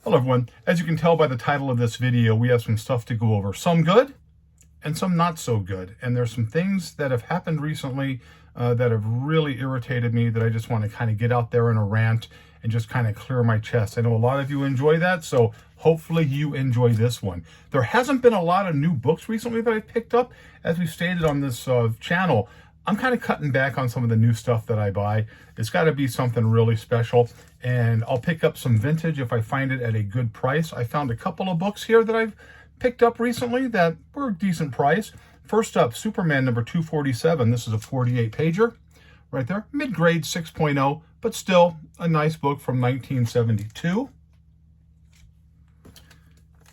Hello everyone. As you can tell by the title of this video, we have some stuff to go over. Some good and some not so good. And there's some things that have happened recently that have really irritated me that I just want to kind of get out there in a rant and just kind of clear my chest. I know a lot of you enjoy that, so hopefully you enjoy this one. There hasn't been a lot of new books recently that I picked up. As we stated on this channel, I'm kind of cutting back on some of the new stuff that I buy. It's got to be something really special, and I'll pick up some vintage if I find it at a good price. I found a couple of books here that I've picked up recently that were a decent price. First up, Superman number 247. This is a 48-pager right there. Mid-grade 6.0, but still a nice book from 1972.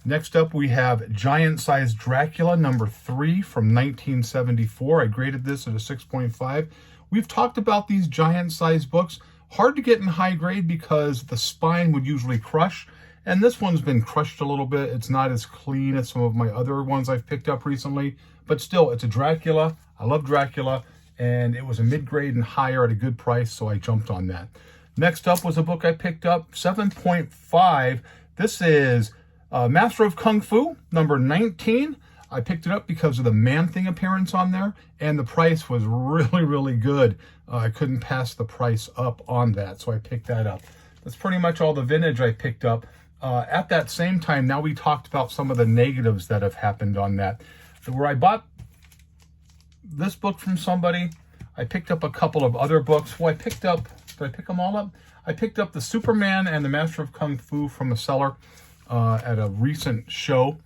Next up, we have Giant-Sized Dracula, number 3 from 1974. I graded this at a 6.5. We've talked about these giant-sized books. Hard to get in high grade because the spine would usually crush, and this one's been crushed a little bit. It's not as clean as some of my other ones I've picked up recently, but still, it's a Dracula. I love Dracula, and it was a mid-grade and higher at a good price, so I jumped on that. Next up was a book I picked up, 7.5. This is Master of Kung Fu, number 19. I picked it up because of the Man-Thing appearance on there, and the price was really, really good. I couldn't pass the price up on that, so I picked that up. That's pretty much all the vintage I picked up. At that same time, now we talked about some of the negatives that have happened on that. Where I bought this book from somebody, I picked up a couple of other books. Well, did I pick them all up? I picked up the Superman and the Master of Kung Fu from a seller at a recent show,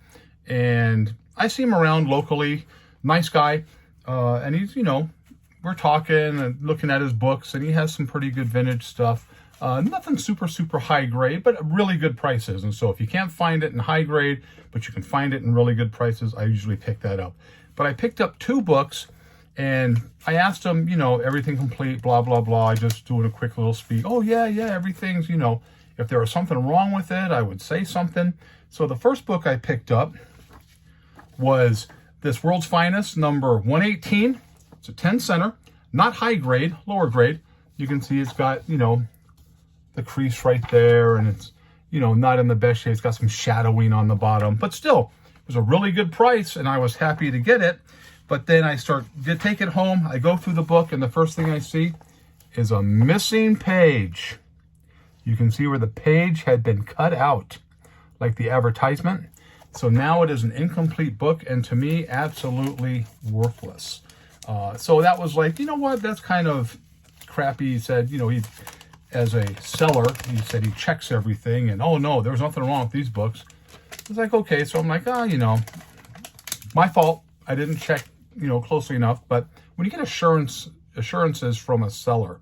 and I see him around locally. Nice guy, and he's, we're talking and looking at his books, and he has some pretty good vintage stuff. Nothing super high grade, but really good prices. And so if you can't find it in high grade, but you can find it in really good prices, I usually pick that up. But I picked up 2 books, and I asked him, everything complete, blah, blah, blah. Just doing a quick little speak. Oh, yeah, everything's, if there was something wrong with it, I would say something. So the first book I picked up was this World's Finest, number 118. It's a 10 center, not high grade, lower grade. You can see it's got, the crease right there, and it's, not in the best shape. It's got some shadowing on the bottom, but still, it was a really good price, and I was happy to get it. But then I take it home, I go through the book, and the first thing I see is a missing page. You can see where the page had been cut out, like the advertisement. So now it is an incomplete book, and to me, absolutely worthless. So that was like, what? That's kind of crappy. He said, as a seller, he said he checks everything, and oh no, there's nothing wrong with these books. It's like, okay, so I'm like, my fault. I didn't check, closely enough. But when you get assurances from a seller,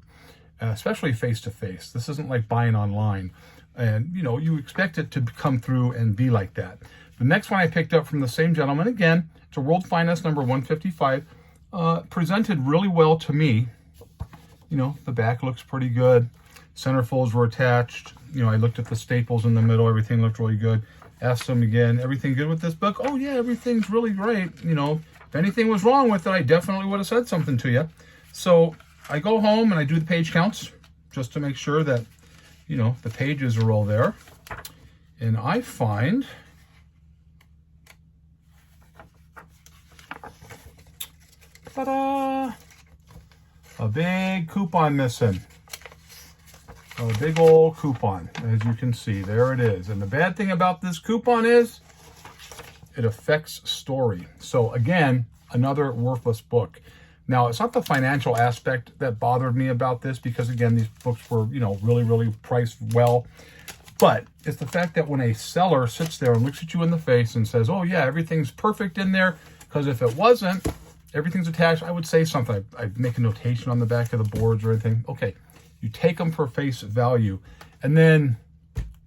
especially face-to-face, this isn't like buying online, and you expect it to come through and be like that. The next one I picked up from the same gentleman, again, it's a World Finest number 155, presented really well to me. The back looks pretty good. Centerfolds were attached. I looked at the staples in the middle. Everything looked really good. Asked him again, everything good with this book? Oh yeah, everything's really great. If anything was wrong with it, I definitely would have said something to you. So I go home and I do the page counts just to make sure that, the pages are all there. And I find ta-da! A big coupon missing. A big old coupon, as you can see. There it is. And the bad thing about this coupon is it affects story. So again, another worthless book. Now, it's not the financial aspect that bothered me about this, because again, these books were, really priced well. But it's the fact that when a seller sits there and looks at you in the face and says, oh yeah, everything's perfect in there, because if it wasn't, everything's attached, I would say something. I'd make a notation on the back of the boards or anything. Okay. You take them for face value, and then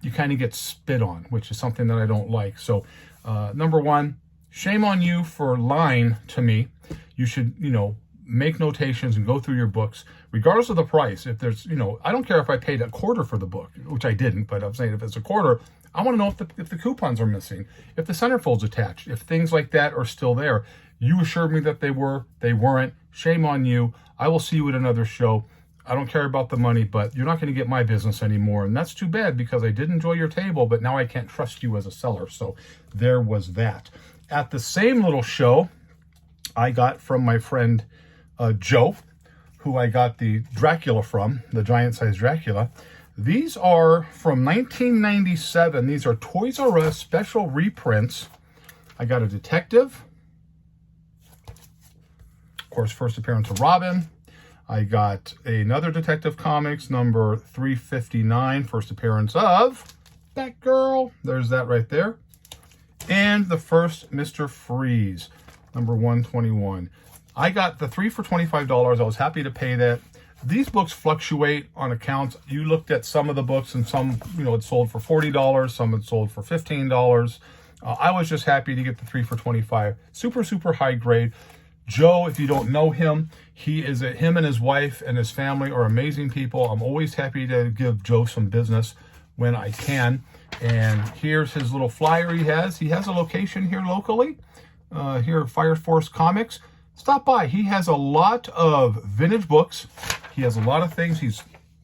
you kind of get spit on, which is something that I don't like. So, number one, shame on you for lying to me. You should, make notations and go through your books, regardless of the price. If there's, I don't care if I paid a quarter for the book, which I didn't, but I'm saying if it's a quarter, I want to know if the coupons are missing, if the centerfold's attached, if things like that are still there. You assured me that they weren't. Shame on you. I will see you at another show. I don't care about the money, but you're not going to get my business anymore. And that's too bad because I did enjoy your table, but now I can't trust you as a seller. So there was that. At the same little show, I got from my friend Joe, who I got the Dracula from, the giant-sized Dracula. These are from 1997. These are Toys R Us special reprints. I got a detective. Of course, first appearance of Robin. I got another Detective Comics, number 359, first appearance of Batgirl. There's that right there. And the first Mr. Freeze, number 121. I got the 3 for $25. I was happy to pay that. These books fluctuate on accounts. You looked at some of the books and some, it sold for $40, some it sold for $15. I was just happy to get the 3 for $25. Super, super high grade. Joe, if you don't know him, him and his wife and his family are amazing people. I'm always happy to give Joe some business when I can. And here's his little flyer he has. He has a location here locally, here at Fire Force Comics. Stop by. He has a lot of vintage books. He has a lot of things. He's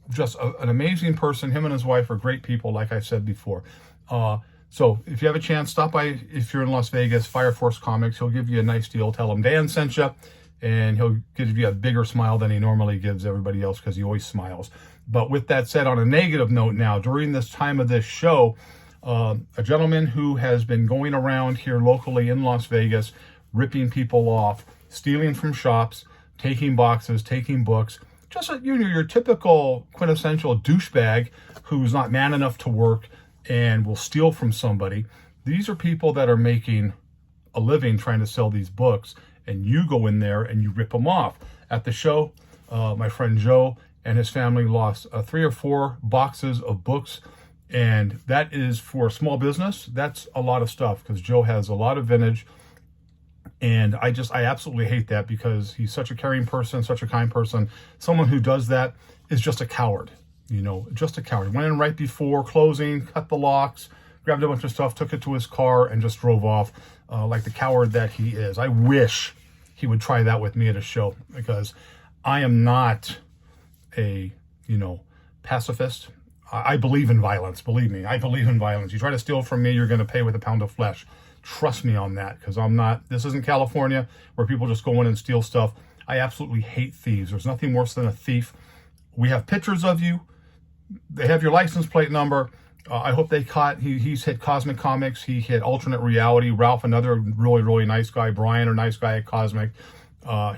just an amazing person. Him and his wife are great people, like I said before. So if you have a chance, stop by if you're in Las Vegas, Fire Force Comics. He'll give you a nice deal. Tell him Dan sent you, and he'll give you a bigger smile than he normally gives everybody else because he always smiles. But with that said, on a negative note now, during this time of this show, a gentleman who has been going around here locally in Las Vegas, ripping people off, stealing from shops, taking boxes, taking books, just your typical quintessential douchebag who's not man enough to work and will steal from somebody. These are people that are making a living trying to sell these books, and you go in there and you rip them off. At the show, my friend Joe and his family lost 3 or 4 boxes of books, and that is for a small business. That's a lot of stuff because Joe has a lot of vintage, and I absolutely hate that because he's such a caring person, such a kind person. Someone who does that is just a coward. Just a coward. Went in right before closing, cut the locks, grabbed a bunch of stuff, took it to his car, and just drove off like the coward that he is. I wish he would try that with me at a show because I am not a, pacifist. I believe in violence. Believe me, I believe in violence. You try to steal from me, you're going to pay with a pound of flesh. Trust me on that because I'm not, this isn't California where people just go in and steal stuff. I absolutely hate thieves. There's nothing worse than a thief. We have pictures of you. They have your license plate number. I hope they caught, he's hit Cosmic Comics. He hit Alternate Reality. Ralph, another really, really nice guy. Brian, a nice guy at Cosmic.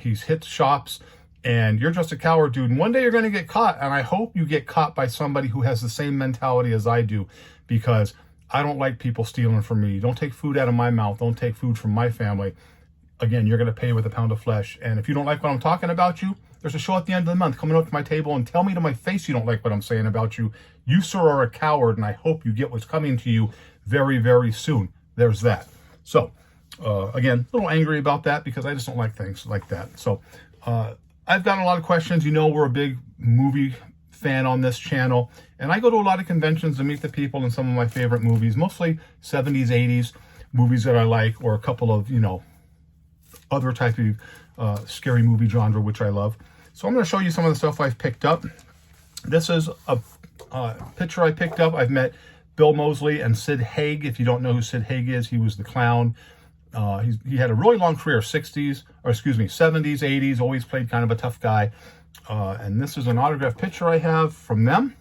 He's hit shops, and you're just a coward, dude. And one day you're going to get caught, and I hope you get caught by somebody who has the same mentality as I do, because I don't like people stealing from me. Don't take food out of my mouth. Don't take food from my family. Again, you're going to pay with a pound of flesh. And if you don't like what I'm talking about you, there's a show at the end of the month. Coming up to my table and tell me to my face you don't like what I'm saying about you. You, sir, are a coward, and I hope you get what's coming to you very, very soon. There's that. So, again, a little angry about that because I just don't like things like that. So, I've gotten a lot of questions. We're a big movie fan on this channel, and I go to a lot of conventions to meet the people in some of my favorite movies, mostly 70s, 80s movies that I like, or a couple of, other type of scary movie genre, which I love. So I'm going to show you some of the stuff I've picked up. This is a picture I picked up. I've met Bill Moseley and Sid Haig. If you don't know who Sid Haig is, he was the clown. He had a really long career, 70s, 80s, always played kind of a tough guy. And this is an autographed picture I have from them.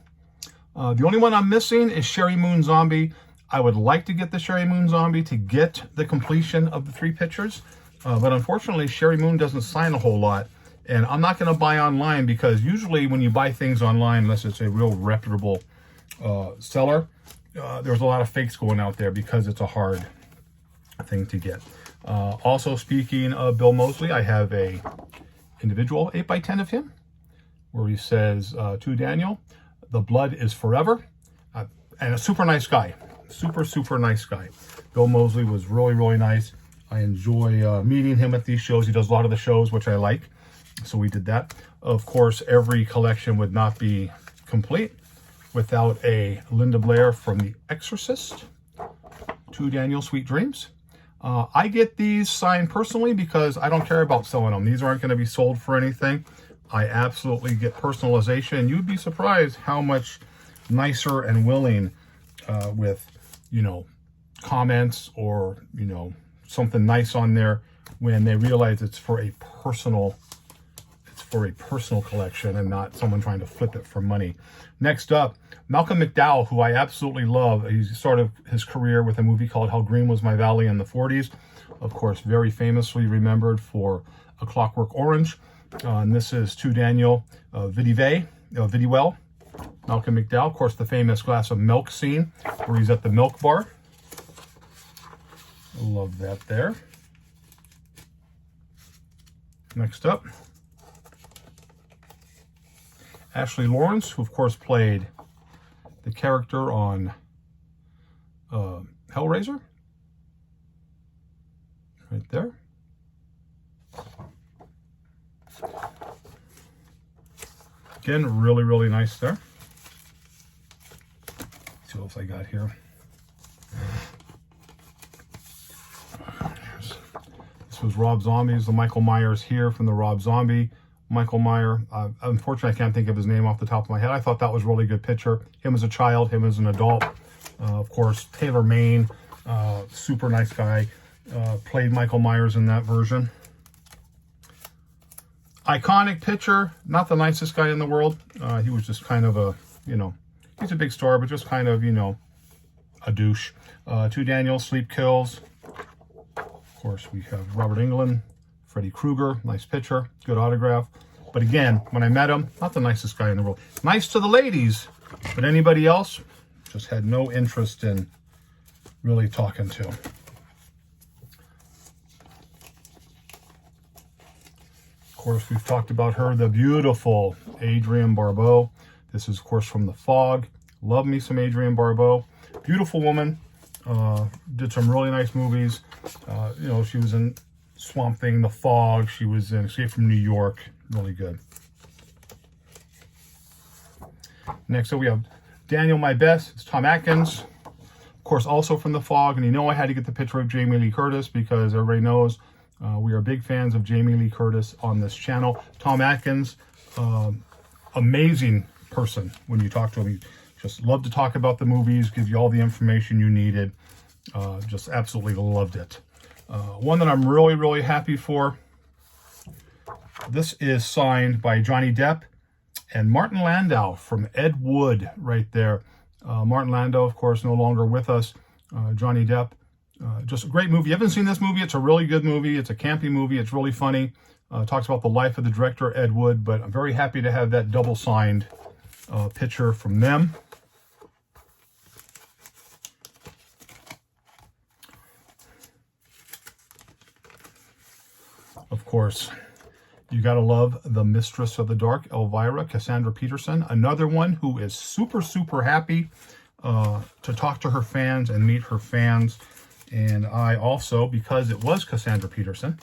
The only one I'm missing is Sherry Moon Zombie. I would like to get the Sherry Moon Zombie to get the completion of the 3 pictures. But unfortunately, Sherry Moon doesn't sign a whole lot. And I'm not going to buy online because usually when you buy things online, unless it's a real reputable seller, there's a lot of fakes going out there because it's a hard thing to get. Also, speaking of Bill Moseley, I have a individual 8x10 of him where he says to Daniel, "The blood is forever," and a super nice guy. Super, super nice guy. Bill Moseley was really, really nice. I enjoy meeting him at these shows. He does a lot of the shows, which I like. So we did that. Of course, every collection would not be complete without a Linda Blair from The Exorcist to Daniel, Sweet Dreams. I get these signed personally because I don't care about selling them. These aren't going to be sold for anything. I absolutely get personalization. You'd be surprised how much nicer and willing with, you know, comments or, you know, something nice on there when they realize it's for a personal collection and not someone trying to flip it for money. Next up, Malcolm McDowell, who I absolutely love. He started his career with a movie called How Green Was My Valley in the 40s. Of course, very famously remembered for A Clockwork Orange. And this is To Daniel Vidywell. Malcolm McDowell, of course, the famous glass of milk scene where he's at the milk bar. Love that there. Next up, Ashley Lawrence, who of course played the character on Hellraiser. Right there. Again, really, really nice there. Let's see what else I got here. This was Rob Zombie's, the Michael Myers here from the Rob Zombie Michael Myers. Unfortunately, I can't think of his name off the top of my head. I thought that was a really good picture. Him as a child, him as an adult. Of course, Taylor Maine, super nice guy, played Michael Myers in that version. Iconic picture, not the nicest guy in the world. He was just kind of a, you know, he's a big star, but just kind of, you know, a douche. To Daniel, Sleep Kills. Of course, we have Robert Englund, Freddy Krueger, nice picture, good autograph. But again, when I met him, not the nicest guy in the world. Nice to the ladies, but anybody else, just had no interest in really talking to. Of course, we've talked about her, the beautiful Adrienne Barbeau. This is, of course, from The Fog. Love me some Adrienne Barbeau. Beautiful woman. Did some really nice movies. You know, she was in Swamp Thing, The Fog. She was in Escape from New York. Really good. Next up, we have Daniel My Best. It's Tom Atkins. Of course, also from The Fog. And you know I had to get the picture of Jamie Lee Curtis because everybody knows we are big fans of Jamie Lee Curtis on this channel. Tom Atkins, amazing person when you talk to him. He just loved to talk about the movies, give you all the information you needed. Just absolutely loved it. One that I'm really, really happy for. This is signed by Johnny Depp and Martin Landau from Ed Wood right there. Martin Landau, of course, no longer with us. Johnny Depp. Just a great movie. You haven't seen this movie? It's a really good movie. It's a campy movie. It's really funny. Talks about the life of the director, Ed Wood, but I'm very happy to have that double signed picture from them. Of course, you got to love the Mistress of the Dark, Elvira, Cassandra Peterson. Another one who is super, super happy to talk to her fans and meet her fans. And I also, because it was Cassandra Peterson,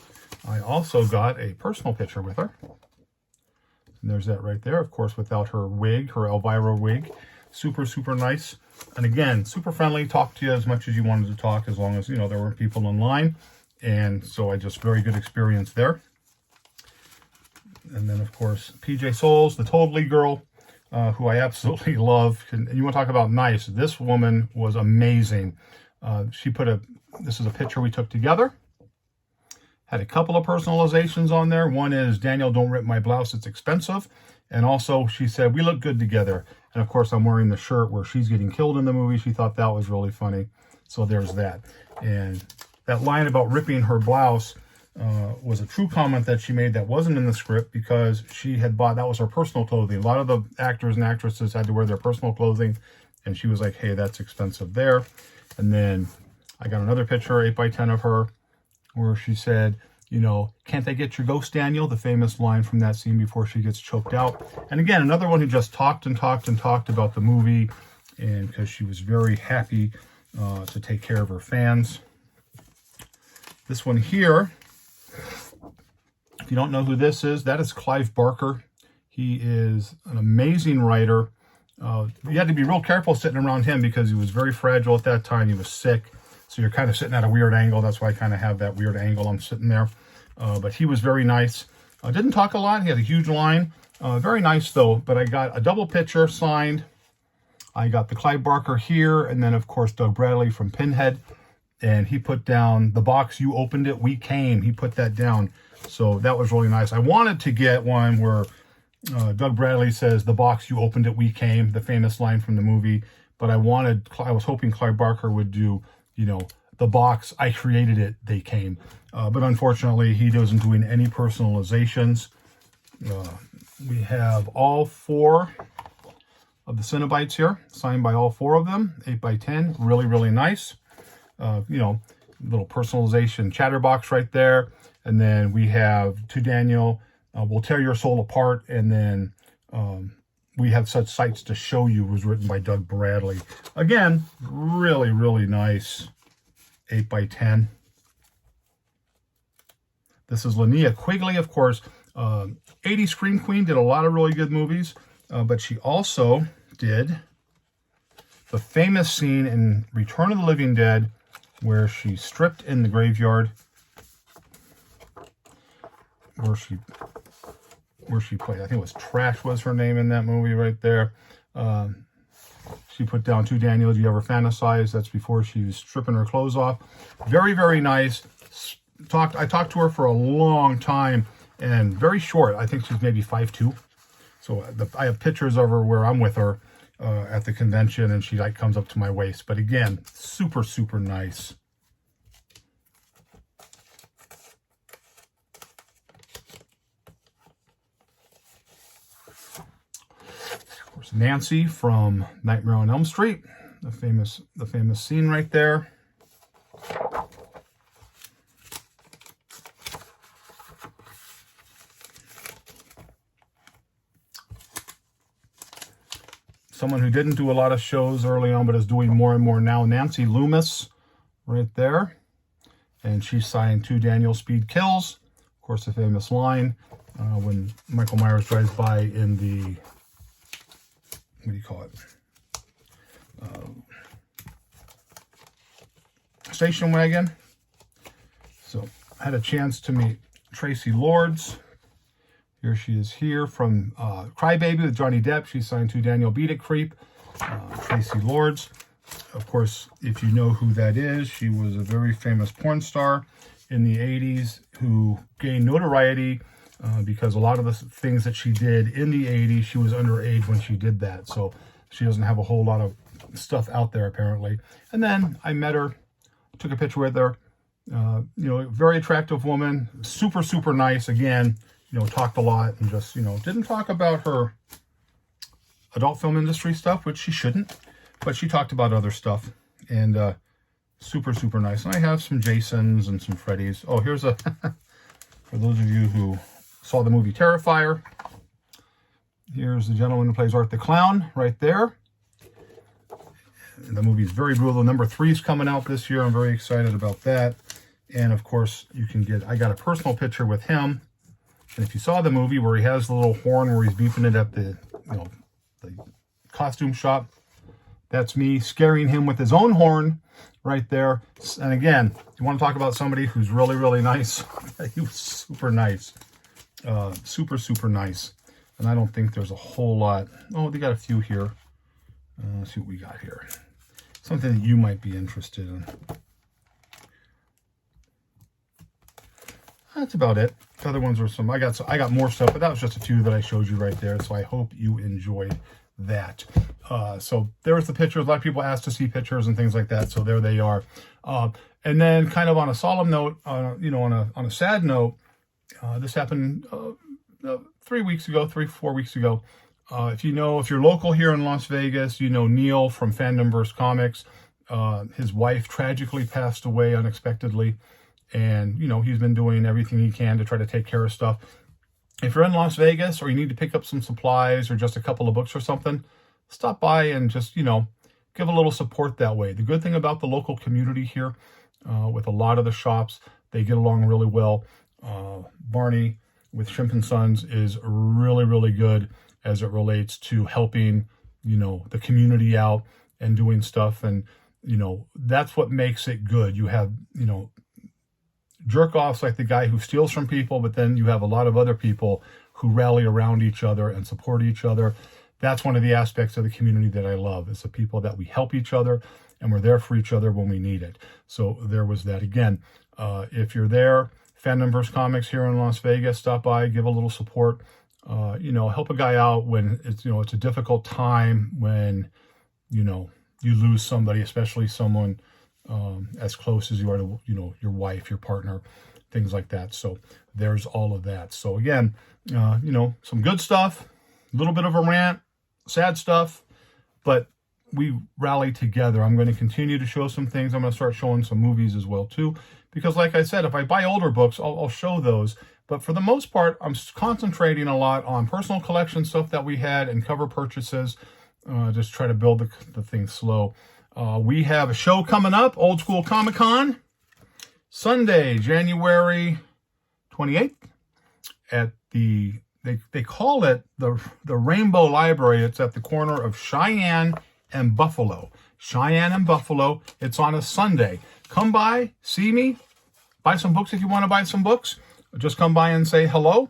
I also got a personal picture with her. And there's that right there, of course, without her wig, her Elvira wig. Super, super nice. And again, super friendly, talked to you as much as you wanted to talk, as long as, you know, there weren't people in line. And so I just very good experience there. And then, of course, PJ Souls, the Totally Girl, who I absolutely love. And you want to talk about nice. This woman was amazing. This is a picture we took together. Had a couple of personalizations on there. One is, Daniel, don't rip my blouse, it's expensive. And also she said, we look good together. And of course, I'm wearing the shirt where she's getting killed in the movie. She thought that was really funny. So there's that. And that line about ripping her blouse was a true comment that she made that wasn't in the script, because she had bought, that was her personal clothing. A lot of the actors and actresses had to wear their personal clothing. And she was like, hey, that's expensive there. And then I got another picture, 8x10 of her, where she said, you know, can't they get your ghost, Daniel? The famous line from that scene before she gets choked out. And again, another one who just talked and talked and talked about the movie, and because she was very happy to take care of her fans. This one here, if you don't know who this is, that is Clive Barker. He is an amazing writer. You had to be real careful sitting around him because he was very fragile at that time. He was sick. So you're kind of sitting at a weird angle. That's why I kind of have that weird angle. I'm sitting there. But he was very nice. Didn't talk a lot. He had a huge line. Very nice though, but I got a double picture signed. I got the Clive Barker here, and then of course Doug Bradley from Pinhead, and he put down the box, you opened it, we came. He put that down, so that was really nice. I wanted to get one where Doug Bradley says, the box, you opened it, we came, the famous line from the movie, but I was hoping Clive Barker would do, you know, the box, I created it, they came. But unfortunately, he wasn't doing any personalizations. We have all 4 of the Cenobites here, signed by all 4 of them, 8x10, really, really nice. You know, little personalization chatterbox right there. And then we have To Daniel, Will Tear Your Soul Apart, and then We Have Such Sights to Show You was written by Doug Bradley. Again, really, really nice 8x10. This is Linnea Quigley, of course. 80s Scream Queen, did a lot of really good movies, but she also did the famous scene in Return of the Living Dead where she stripped in the graveyard, where she played, I think it was Trash was her name in that movie right there. She put down To Daniel, Do You Ever Fantasize? That's before she was stripping her clothes off. Very, very nice. I talked to her for a long time, and very short. I think she's maybe 5'2". So I have pictures of her where I'm with her at the convention, and she like comes up to my waist. But again, super, super nice. Of course, Nancy from Nightmare on Elm Street, the famous scene right there. Someone who didn't do a lot of shows early on, but is doing more and more now, Nancy Loomis, right there. And she signed To Daniel, Speed Kills. Of course, the famous line when Michael Myers drives by in the, what do you call it? Station wagon. So I had a chance to meet Tracy Lords. Here she is here from Crybaby with Johnny Depp. She signed To Daniel, Beat It, Creep. Tracy Lords. Of course, if you know who that is, she was a very famous porn star in the 80s who gained notoriety because a lot of the things that she did in the 80s, she was underage when she did that. So she doesn't have a whole lot of stuff out there, apparently. And then I met her, took a picture with her. You know, very attractive woman, super, super nice. Again, you know, talked a lot and just, you know, didn't talk about her adult film industry stuff, which she shouldn't, but she talked about other stuff, and super, super nice. And I have some Jasons and some Freddys. Oh, here's a, for those of you who saw the movie Terrifier, here's the gentleman who plays Art the Clown right there. The movie's very brutal. Number 3 is coming out this year. I'm very excited about that. And of course, you can get, I got a personal picture with him. And if you saw the movie where he has the little horn where he's beeping it at the, you know, the costume shop, that's me scaring him with his own horn right there. And again, you want to talk about somebody who's really, really nice. He was super nice. Super, super nice. And I don't think there's a whole lot. Oh, they got a few here. Let's see what we got here. Something that you might be interested in. That's about it. The other ones were some, I got more stuff, but that was just a few that I showed you right there. So I hope you enjoyed that. So there was the pictures. A lot of people asked to see pictures and things like that. So there they are. And then kind of on a solemn note, you know, on a sad note, this happened 3 weeks ago, 4 weeks ago. If you're local here in Las Vegas, you know Neil from Fandom vs. Comics. His wife tragically passed away unexpectedly. And, you know, he's been doing everything he can to try to take care of stuff. If you're in Las Vegas or you need to pick up some supplies or just a couple of books or something, stop by and just, you know, give a little support that way. The good thing about the local community here, with a lot of the shops, they get along really well. Barney with Shrimp and Sons is really, really good as it relates to helping, you know, the community out and doing stuff. And, you know, that's what makes it good. You have, you know, jerk-offs like the guy who steals from people, but then you have a lot of other people who rally around each other and support each other. That's one of the aspects of the community that I love, is the people that we help each other and we're there for each other when we need it. So there was that. Again, if you're there, Fandom vs. Comics here in Las Vegas, stop by, give a little support. Help a guy out when it's a difficult time, when you lose somebody, especially someone as close as you are to your wife, your partner, things like that. So there's all of that. So again, some good stuff, a little bit of a rant, sad stuff, but we rally together. I'm going to continue to show some things. I'm going to start showing some movies as well too, because like I said, if I buy older books, I'll show those. But for the most part, I'm concentrating a lot on personal collection stuff that we had and cover purchases. Just try to build the thing slow. We have a show coming up, Old School Comic Con, Sunday, January 28th at they call it the Rainbow Library. It's at the corner of Cheyenne and Buffalo. Cheyenne and Buffalo. It's on a Sunday. Come by, see me, buy some books if you want to buy some books. Just come by and say hello.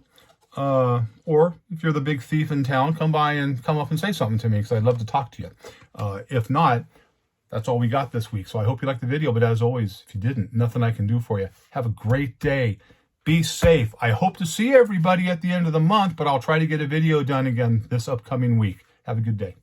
Or if you're the big thief in town, come by and come up and say something to me, because I'd love to talk to you. If not, that's all we got this week. So I hope you liked the video, but as always, if you didn't, nothing I can do for you. Have a great day. Be safe. I hope to see everybody at the end of the month, but I'll try to get a video done again this upcoming week. Have a good day.